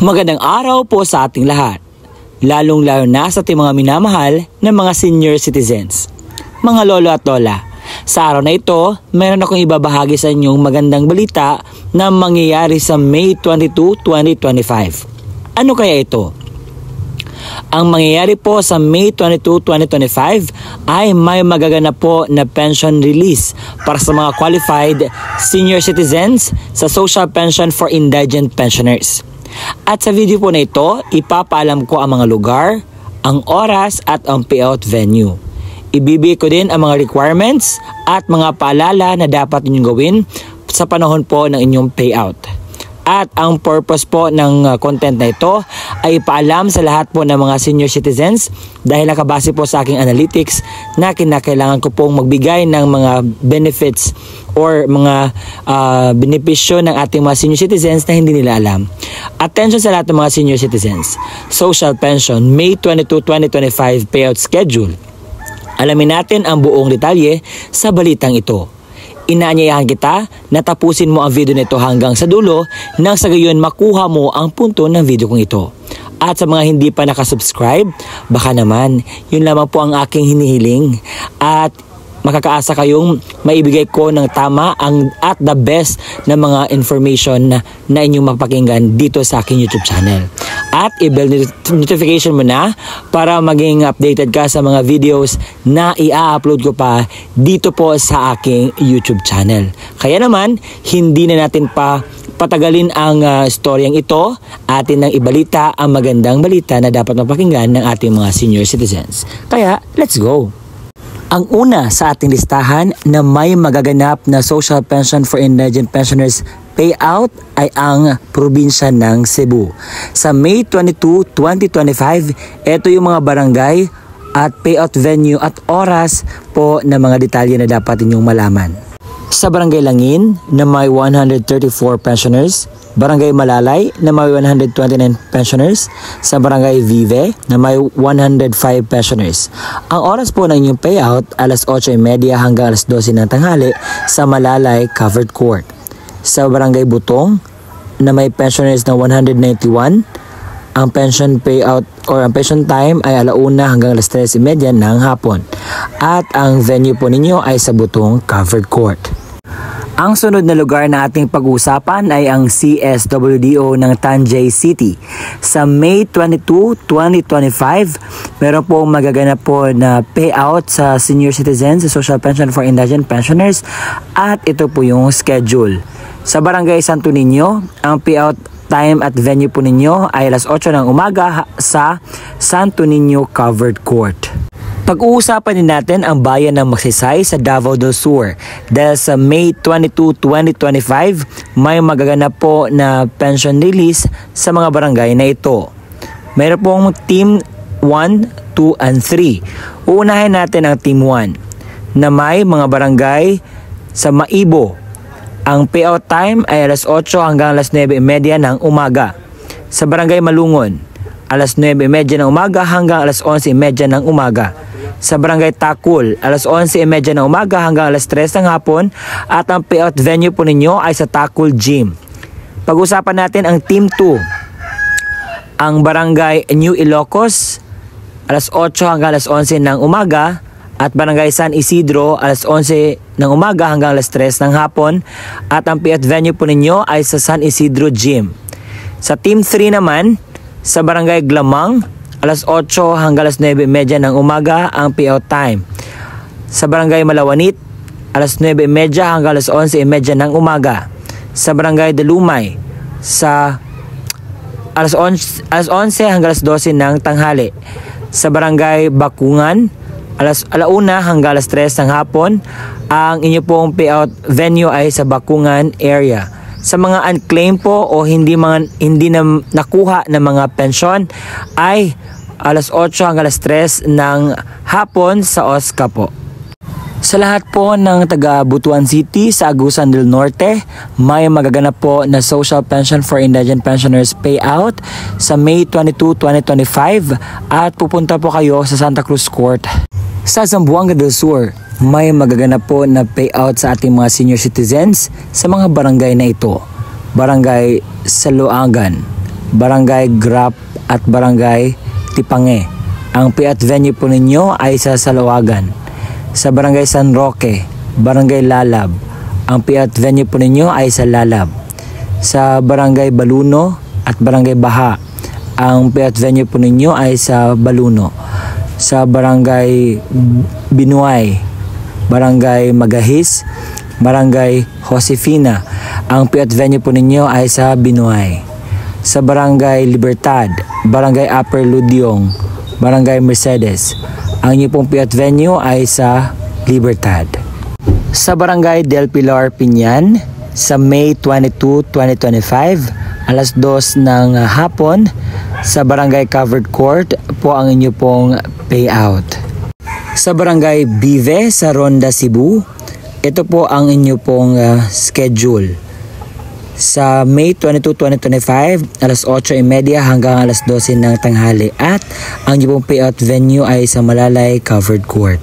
Magandang araw po sa ating lahat, lalong-lalo na sa ating mga minamahal na mga senior citizens, mga lolo at lola. Sa araw na ito, meron akong ibabahagi sa inyong magandang balita na mangyayari sa May 22, 2025. Ano kaya ito? Ang mangyayari po sa May 22, 2025 ay may magaganap po na pension release para sa mga qualified senior citizens sa Social Pension for Indigent Pensioners. At sa video po na ito, ipapaalam ko ang mga lugar, ang oras at ang payout venue. Ibibigay ko din ang mga requirements at mga paalala na dapat ninyong gawin sa panahon po ng inyong payout. At ang purpose po ng content na ito ay ipaalam sa lahat po ng mga senior citizens dahil nakabase po sa aking analytics na kinakailangan ko pong magbigay ng mga benefits or mga benepisyo ng ating mga senior citizens na hindi nila alam. Attention sa lahat ng mga senior citizens. Social Pension May 22, 2025 payout schedule. Alamin natin ang buong detalye sa balitang ito. Inaanyayahan kita na tapusin mo ang video nito hanggang sa dulo nang sa gayon makuha mo ang punto ng video kong ito. At sa mga hindi pa nakasubscribe, baka naman yun lamang po ang aking hinihiling at makakaasa kayong maibigay ko ng tama at the best na mga information na inyong mapakinggan dito sa aking YouTube channel. At i-bell notification mo na para maging updated ka sa mga videos na i-upload ko pa dito po sa aking YouTube channel. Kaya naman, hindi na natin pa patagalin ang storyang ito, atin nang ibalita ang magandang balita na dapat mapakinggan ng ating mga senior citizens. Kaya, let's go! Ang una sa ating listahan na may magaganap na Social Pension for Indigent Pensioners payout ay ang probinsya ng Cebu. Sa May 22, 2025, ito yung mga barangay at payout venue at oras po na mga detalye na dapat inyong malaman. Sa Barangay Langin na may 134 pensioners, Barangay Malalay na may 129 pensioners, sa Barangay Vive na may 105 pensioners. Ang oras po ng inyong payout, alas 8:30 hanggang alas 12 ng tanghali sa Malalay Covered Court. Sa Barangay Butong na may pensioners na 191, ang pension payout or ang pension time ay alauna hanggang alas 3:30 ng hapon. At ang venue po ninyo ay sa Butong Covered Court. Ang sunod na lugar na ating pag-uusapan ay ang CSWDO ng Tanjay City. Sa May 22, 2025, meron pong magaganap po na payout sa senior citizens sa Social Pension for Indigent Pensioners at ito po yung schedule. Sa Barangay Santo Niño, ang payout time at venue po ninyo ay alas 8 ng umaga sa Santo Niño Covered Court. Pag-uusapan din natin ang bayan ng Magsaysay sa Davao del Sur dahil sa May 22, 2025 may magaganap po na pension release sa mga barangay na ito. Mayroon pong Team 1, 2, and 3. Uunahin natin ang Team 1 na may mga barangay sa Maibo. Ang payout time ay alas 8 hanggang alas 9:30 ng umaga. Sa Barangay Malungon, alas 9:30 ng umaga hanggang alas 11:30 ng umaga. Sa Barangay Takul, alas 11:30 ng umaga hanggang alas 3 ng hapon at ang payout venue po ninyo ay sa Takul Gym. Pag-usapan natin ang Team 2. Ang Barangay New Ilocos, alas 8 hanggang alas 11 ng umaga at Barangay San Isidro, alas 11 ng umaga hanggang alas 3 ng hapon at ang payout venue po ninyo ay sa San Isidro Gym. Sa Team 3 naman, sa Barangay Glamang, alas 8 hanggang alas 9:30 ng umaga ang payout time. Sa Barangay Malawanit, alas 9:30 hanggang alas 11:30 ng umaga. Sa Barangay Dalumay, sa alas 11 hanggang alas 12 ng tanghali. Sa Barangay Bakungan, alas 1 hanggang alas 3 ng hapon. Ang inyo pong payout venue ay sa Bakungan area. Sa mga unclaimed po o hindi na nakuha ng mga pensyon ay alas 8 hanggang alas 3 ng hapon sa OSCA po. Sa lahat po ng taga Butuan City sa Agusan del Norte, may magaganap po na Social Pension for Indigent Pensioners payout sa May 22, 2025 at pupunta po kayo sa Santa Cruz Court. Sa Zamboanga del Sur, may magaganap po na payout sa ating mga senior citizens sa mga barangay na ito. Barangay Saluangan, Barangay Grap at Barangay Tipange. Ang payout venue po ninyo ay sa Salawagan. Sa Barangay San Roque, Barangay Lalab. Ang payout venue po ninyo ay sa Lalab. Sa Barangay Baluno at Barangay Baha, ang payout venue po ninyo ay sa Baluno. Sa Barangay Binuay, Barangay Magahis, Barangay Josefina, ang payout venue po ninyo ay sa Binuay. Sa Barangay Libertad, Barangay Upper Ludyong, Barangay Mercedes, ang inyong pong payout venue ay sa Libertad. Sa Barangay Del Pilar, Pinyan, sa May 22, 2025, alas 2 ng hapon, sa Barangay Covered Court po ang inyong pong payout. Sa Barangay Bive, sa Ronda, Cebu, ito po ang inyong pong schedule. Sa May 22, 2025, alas 8:30 hanggang alas 12 ng tanghali at ang inyong payout venue ay sa Malalay Covered Court.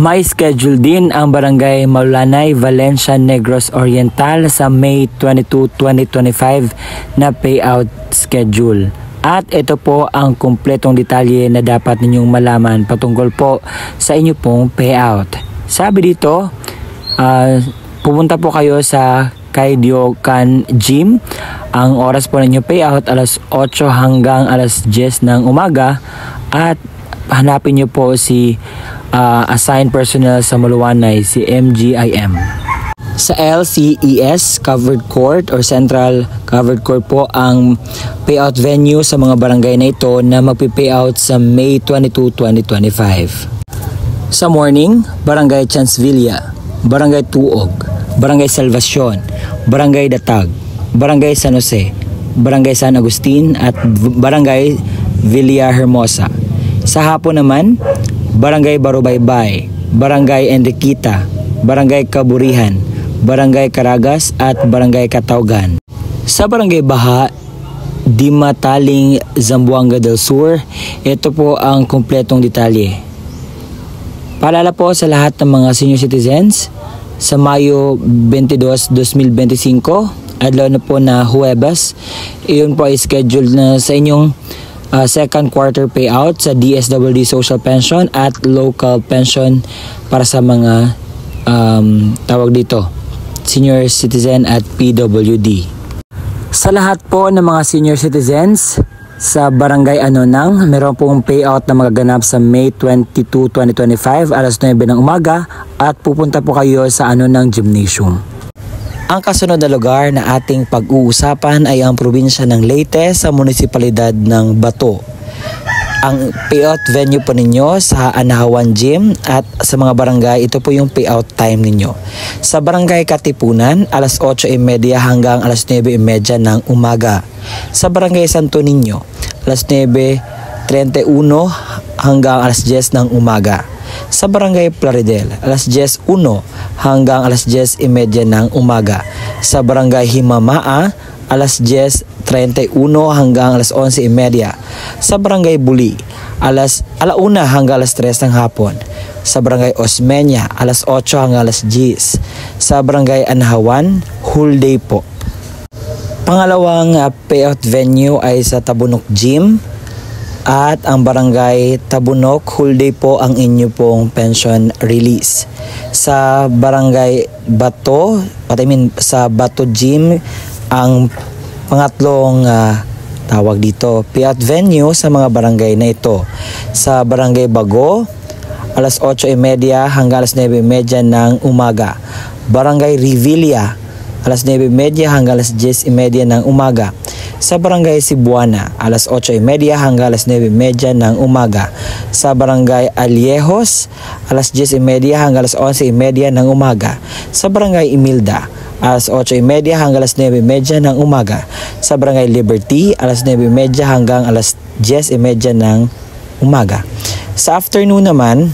May schedule din ang Barangay Maulanay, Valencia, Negros Oriental sa May 22, 2025 na payout schedule. At ito po ang kumpletong detalye na dapat ninyong malaman patungkol po sa inyo pong payout. Sabi dito, pupunta po kayo sa Kaidyokan Gym. Ang oras po ninyo payout alas 8 hanggang alas 10 ng umaga at hanapin nyo po si assigned personnel sa Maluwanay, si MGIM. Sa LCES Covered Court or Central Covered Court po ang payout venue sa mga barangay na ito na magpipayout sa May 22, 2025. Sa morning, Barangay Chancevilla, Barangay Tuog, Barangay Salvacion, Barangay Datag, Barangay San Jose, Barangay San Agustin at Barangay Villahermosa. Sa hapon naman, Barangay Barubaybay, Barangay Enriqueta, Barangay Kaburihan, Barangay Caragas at Barangay Kataugan. Sa Barangay Baha, Dimataling, Zamboanga del Sur, ito po ang kumpletong detalye. Paalala po sa lahat ng mga senior citizens, sa Mayo 22, 2025, adlaw na po na Huwebes, iyon po ay scheduled na sa inyong second quarter payout sa DSWD Social Pension at Local Pension para sa mga tawag dito, senior citizen at PWD. Sa lahat po ng mga senior citizens sa Barangay Anonang, meron pong payout na magaganap sa May 22, 2025, alas 9 ng umaga at pupunta po kayo sa Anonang Gymnasium. Ang kasunod na lugar na ating pag-uusapan ay ang probinsya ng Leyte sa munisipalidad ng Bato. Ang payout venue po ninyo sa Anahawan Gym at sa mga barangay, ito po yung payout time ninyo. Sa Barangay Katipunan, alas 8:30 hanggang alas 9:30 ng umaga. Sa Barangay Santo Niño, alas 9:31 hanggang alas 10 ng umaga. Sa Barangay Plaridel, alas 10:01 hanggang alas 10:30 ng umaga. Sa Barangay Himamaa, alas 10:31 hanggang alas 11:30. Sa Barangay Buli, alas 1 hanggang alas 3 ng hapon. Sa Barangay Osmeña, alas 8 hanggang alas 10. Sa Barangay Anahawan, whole day po. Pangalawang payout venue ay sa Tabunok Gym at ang Barangay Tabunok, whole day po ang inyo pong pension release. Sa Barangay Bato, sa Bato Gym, ang pangatlong tawag dito, payout venue sa mga barangay na ito. Sa Barangay Bago, alas 8:30 hanggang alas 9:30 ng umaga. Barangay Revilla, alas 9:30 hanggang alas 10:30 ng umaga. Sa Barangay Cebuana, alas 8:30 hanggang alas 9:30 ng umaga. Sa Barangay Aliejos, alas 10:30 hanggang alas 11:30 ng umaga. Sa Barangay Imilda, alas 8:30 hanggang alas 9:30 ng umaga. Sa Barangay Liberty, alas 9:30 hanggang alas 10:30 ng umaga. Sa afternoon naman,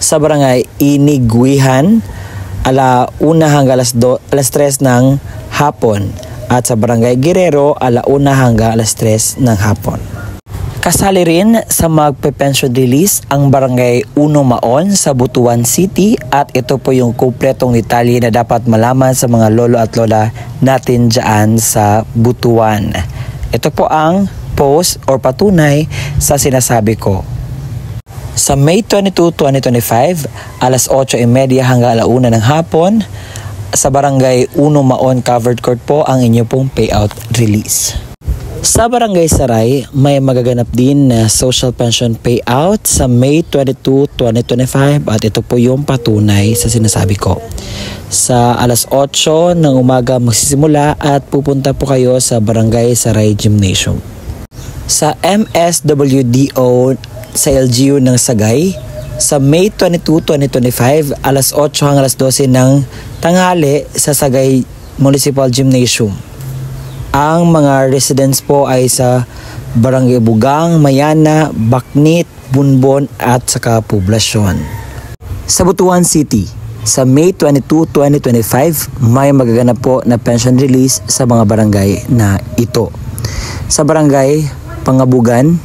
sa Barangay Iniguihan, ala 1 hanggang alas 3 ng hapon. At sa Barangay Guerrero, ala 1 hanggang alas 3 ng hapon. Kasali rin sa magpe-pension release ang Barangay Uno Maon sa Butuan City at ito po yung kumpletong detalye na dapat malaman sa mga lolo at lola natin dyan sa Butuan. Ito po ang post or patunay sa sinasabi ko. Sa May 22, 2025, alas 8:30 hanggang 1:00 ng hapon, sa Barangay 1 Maon Covered Court po ang inyo pong payout release. Sa Barangay Saray, may magaganap din na social pension payout sa May 22, 2025 at ito po yung patunay sa sinasabi ko. Sa alas 8 ng umaga magsisimula at pupunta po kayo sa Barangay Saray Gymnasium. Sa MSWDO sa LGU ng Sagay, sa May 22, 2025, alas 8 hanggang alas 12 ng tanghali sa Sagay Municipal Gymnasium. Ang mga residents po ay sa Barangay Bugang, Mayana, Baknit, Bunbon at saka Poblasyon. Sa Butuan City, sa May 22, 2025, may magaganap po na pension release sa mga barangay na ito. Sa Barangay Pangabugan,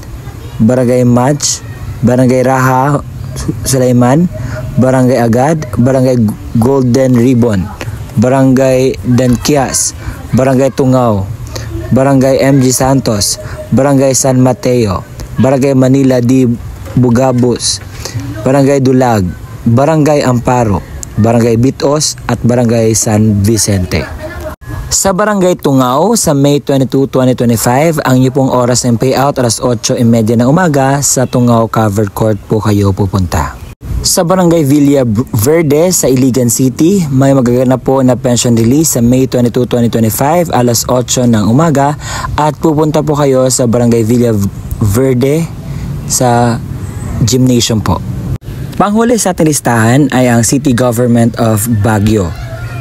Barangay Match, Barangay Raha, Sulaiman, Barangay Agad, Barangay Golden Ribbon, Barangay Danquias, Barangay Tungaw, Barangay MG Santos, Barangay San Mateo, Barangay Manila di Bugabus, Barangay Dulag, Barangay Amparo, Barangay Bitos at Barangay San Vicente. Sa Barangay Tungaw, sa May 22, 2025, ang inyo pong oras ng payout alas 8:30 ng umaga sa Tungaw Covered Court po kayo pupunta. Sa Barangay Villa Verde sa Iligan City, may magaganap po na pension release sa May 22, 2025, alas 8 ng umaga at pupunta po kayo sa Barangay Villa Verde sa gymnasium po. Panghuli sa ating listahan ay ang City Government of Baguio.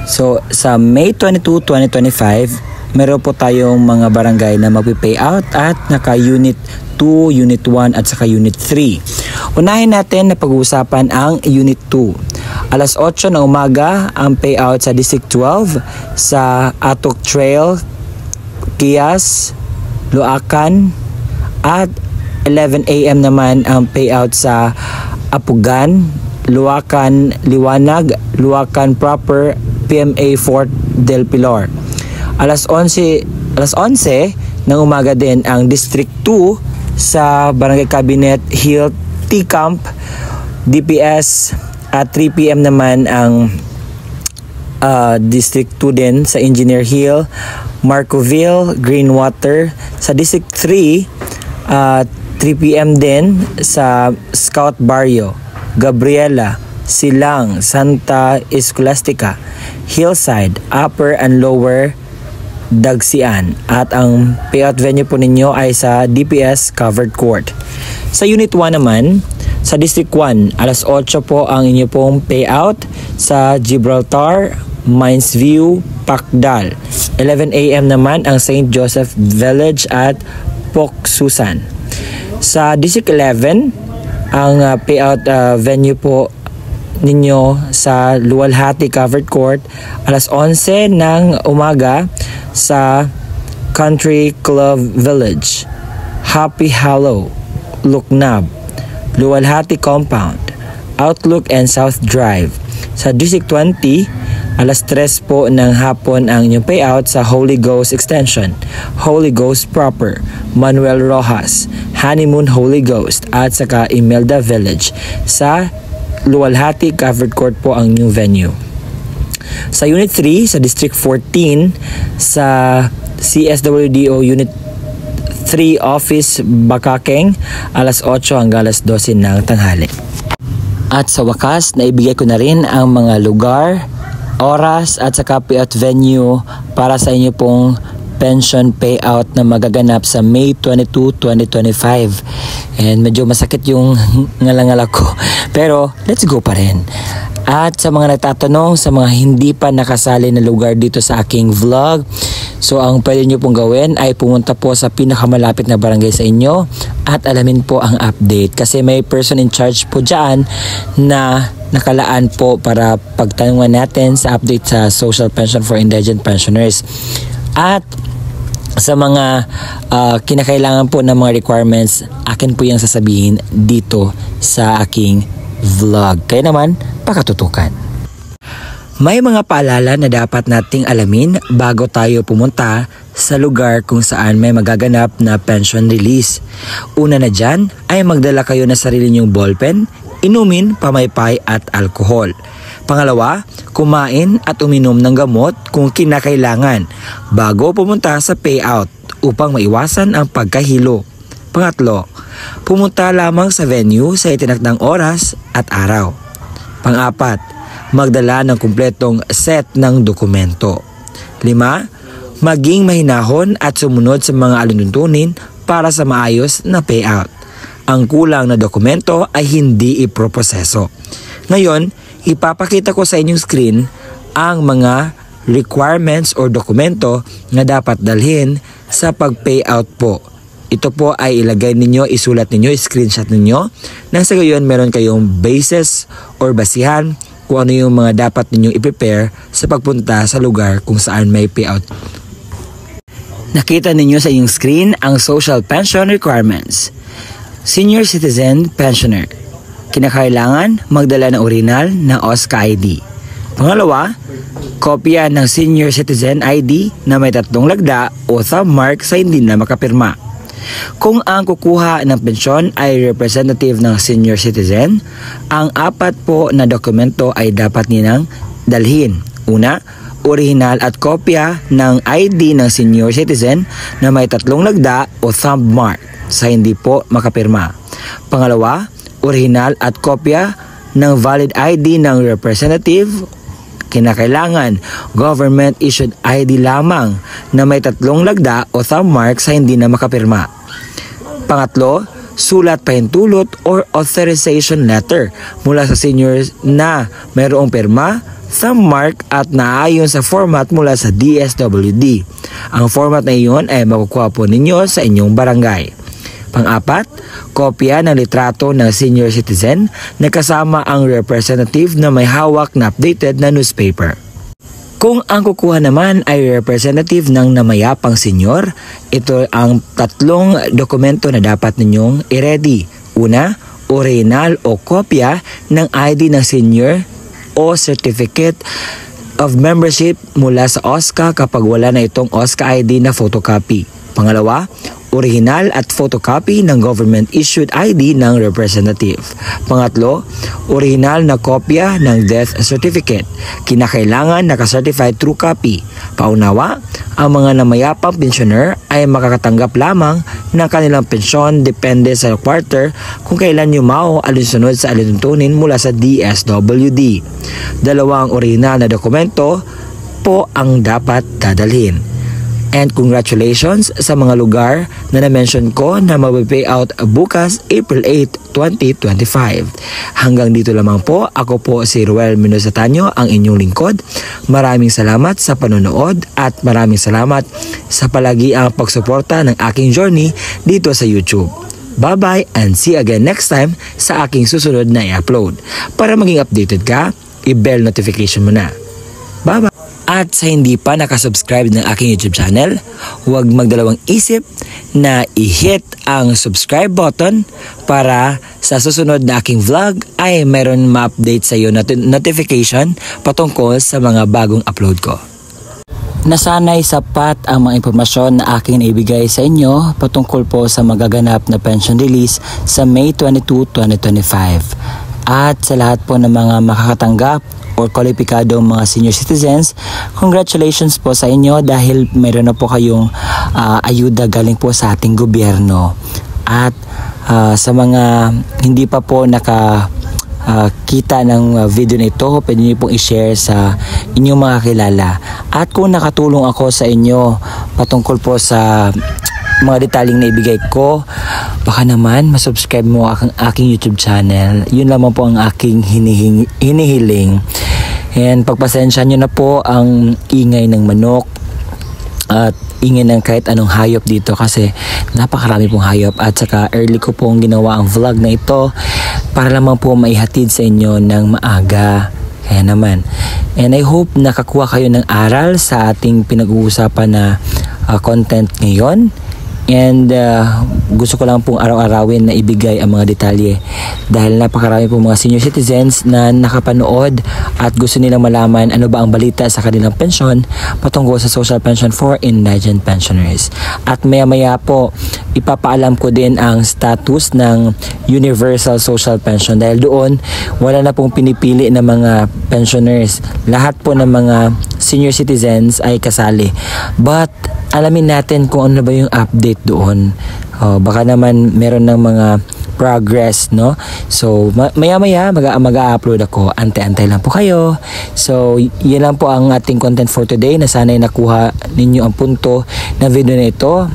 So sa May 22, 2025, meron po tayong mga barangay na magpi-payout at naka-Unit 2, Unit 1 at saka Unit 3. Unahin natin na pag-uusapan ang Unit 2. Alas 8 ng umaga ang payout sa District 12 sa Atok Trail, Kias, Luacan at 11 AM naman ang payout sa Apugan, Luacan Liwanag, Luacan Proper, PMA Fort del Pilar. Alas 11 ng umaga din ang District 2 sa Barangay Cabinet Hill, T-Camp, DPS at 3 PM naman ang District 2 din sa Engineer Hill, Marcoville, Greenwater. Sa District 3, 3 PM din sa Scout Barrio, Gabriela, Silang, Santa Escolastica, Hillside, Upper and Lower Dagsian at ang payout venue po ninyo ay sa DPS Covered Court. Sa Unit 1 naman, sa District 1, alas 8 po ang inyo pong payout sa Gibraltar, Mines View, Pacdal. 11 AM naman ang St. Joseph Village at Poksusan. Sa District 11, ang payout venue po ninyo sa Luwalhati Covered Court, alas 11 ng umaga sa Country Club Village, Happy Hollow, Luknab, Luwalhati Compound, Outlook and South Drive. Sa District 20, alas 3 po ng hapon ang inyong payout sa Holy Ghost Extension, Holy Ghost Proper, Manuel Rojas, Honeymoon Holy Ghost at saka Imelda Village. Sa Luwalhati Covered Court po ang new venue. Sa Unit 3, sa District 14, sa CSWDO Unit 3 Office Bakakeng, alas 8 hanggang alas 12 ng tanghali. At sa wakas, naibigay ko na rin ang mga lugar, oras at saka payout venue para sa inyo pong pension payout na magaganap sa May 22, 2025. And medyo masakit yung ngalangala ko. Pero let's go pa rin. At sa mga nagtatanong, sa mga hindi pa nakasali na lugar dito sa aking vlog, so ang pwede nyo pong gawin ay pumunta po sa pinakamalapit na barangay sa inyo at alamin po ang update. Kasi may person in charge po dyan na nakalaan po para pagtanungan natin sa update sa Social Pension for Indigent Pensioners. At sa mga kinakailangan po ng mga requirements, akin po yung sasabihin dito sa aking vlog. Kaya naman, pakatutukan. May mga paalala na dapat nating alamin bago tayo pumunta sa lugar kung saan may magaganap na pension release. Una na dyan ay magdala kayo na sarili niyong ballpen, inumin, pamaypay at alkohol. Pangalawa, kumain at uminom ng gamot kung kinakailangan bago pumunta sa payout upang maiwasan ang pagkahilo. Pangatlo, pumunta lamang sa venue sa itinakdang oras at araw. Pang-apat, magdala ng kumpletong set ng dokumento. 5. Maging mahinahon at sumunod sa mga aluntuntunin para sa maayos na payout. Ang kulang na dokumento ay hindi iproproseso. Ngayon, ipapakita ko sa inyong screen ang mga requirements or dokumento na dapat dalhin sa pag-payout po. Ito po ay ilagay ninyo, isulat ninyo, screenshot ninyo nang sa gayon meron kayong basis or basihan kung ano yung mga dapat ninyong i-prepare sa pagpunta sa lugar kung saan may payout. Nakita ninyo sa inyong screen ang social pension requirements. Senior citizen pensioner. Kinakailangan magdala ng original ng OSCA ID. Pangalawa, kopya ng senior citizen ID na may 3 lagda o thumb mark sa hindi na makapirma. Kung ang kukuha ng pensyon ay representative ng senior citizen, ang 4 po na dokumento ay dapat nilang dalhin. Una, original at kopya ng ID ng senior citizen na may 3 lagda o thumb mark sa hindi po makapirma. Pangalawa, original at kopya ng valid ID ng representative. Kinakailangan government issued ID lamang na may 3 lagda o thumb mark sa hindi na makapirma. Pangatlo, sulat pahintulot or authorization letter mula sa senior na mayroong pirma, thumb mark at naayon sa format mula sa DSWD. Ang format na iyon ay makukuha po ninyo sa inyong barangay. Pang-4, kopya ng litrato ng senior citizen na kasama ang representative na may hawak na updated na newspaper. Kung ang kukuha naman ay representative ng namayapang senyor, ito ang 3 dokumento na dapat ninyong i-ready. Una, original o kopya ng ID ng senior o certificate of membership mula sa OSCA kapag wala na itong OSCA ID na photocopy. Pangalawa, original at photocopy ng government issued ID ng representative. Pangatlo, original na kopya ng death certificate. Kinakailangan naka-certified true copy. Paunawa, ang mga namayapang pensioner ay makakatanggap lamang ng kanilang pensyon depende sa quarter kung kailan yumao alinsunod sa alintuntunin mula sa DSWD. 2 original na dokumento po ang dapat dadalhin. And congratulations sa mga lugar na na-mention ko na mag-payout bukas April 8, 2025. Hanggang dito lamang po, ako po si Ruel Mendoza Tanyo, ang inyong lingkod. Maraming salamat sa panonood at maraming salamat sa palagi ang pagsuporta ng aking journey dito sa YouTube. Bye-bye and see you again next time sa aking susunod na i-upload. Para maging updated ka, i-bell notification mo na. Bye-bye! At sa hindi pa nakasubscribe ng aking YouTube channel, huwag magdalawang isip na i-hit ang subscribe button para sa susunod na aking vlog ay mayroon ma-update sa iyo notification patungkol sa mga bagong upload ko. Nasanay sapat ang mga impormasyon na aking naibigay sa inyo patungkol po sa magaganap na pension release sa May 22, 2025. At sa lahat po ng mga makakatanggap or kwalipikadong mga senior citizens, congratulations po sa inyo dahil mayroon na po kayong ayuda galing po sa ating gobyerno. At sa mga hindi pa po kita ng video na ito, pwede niyo pong i-share sa inyong mga kilala. At kung nakatulong ako sa inyo patungkol po sa mga detaling na ibigay ko, baka naman masubscribe mo ang aking YouTube channel. Yun lamang po ang aking hinihiling. And pagpasensya nyo na po ang ingay ng manok at ingay ng kahit anong hayop dito kasi napakarami pong hayop at saka early ko pong ginawa ang vlog na ito para lamang po maihatid sa inyo ng maaga. Kaya naman. And I hope nakakuha kayo ng aral sa ating pinag-uusapan na content ngayon. And gusto ko lang pong araw-arawin na ibigay ang mga detalye dahil napakarami pong mga senior citizens na nakapanood at gusto nilang malaman ano ba ang balita sa kanilang pensyon patungkol sa social pension for indigent pensioners. At maya-maya po ipapaalam ko din ang status ng universal social pension dahil doon wala na pong pinipili na mga pensioners. Lahat po ng mga senior citizens ay kasali. But alamin natin kung ano ba yung update doon. Baka naman meron ng mga progress, no? So, maya-maya mag-a-upload ako. Ante-antay lang po kayo. So, yan lang po ang ating content for today na sana'y nakuha ninyo ang punto ng video na ito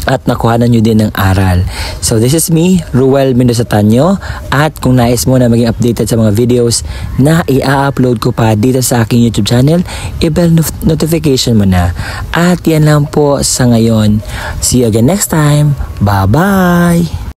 at nakuhanan nyo din ng aral. So this is me, Ruel Mendoza Tanyo, at kung nais mo na maging updated sa mga videos na i-upload ko pa dito sa aking YouTube channel, i-bell notification mo na. At yan lang po sa ngayon. See you again next time. Bye-bye!